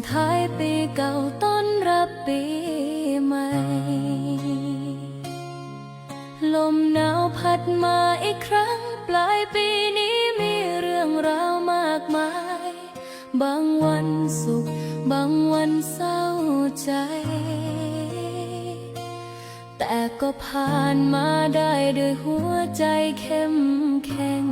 ท้ายปีเก่าต้อนรับปีใหม่ลมหนาวพัดมาอีกครั้งปลายปีนี้มีเรื่องราวมากมายบางวันสุขบางวันเศร้าใจแต่ก็ผ่านมาได้ด้วยหัวใจเข้มแข็ง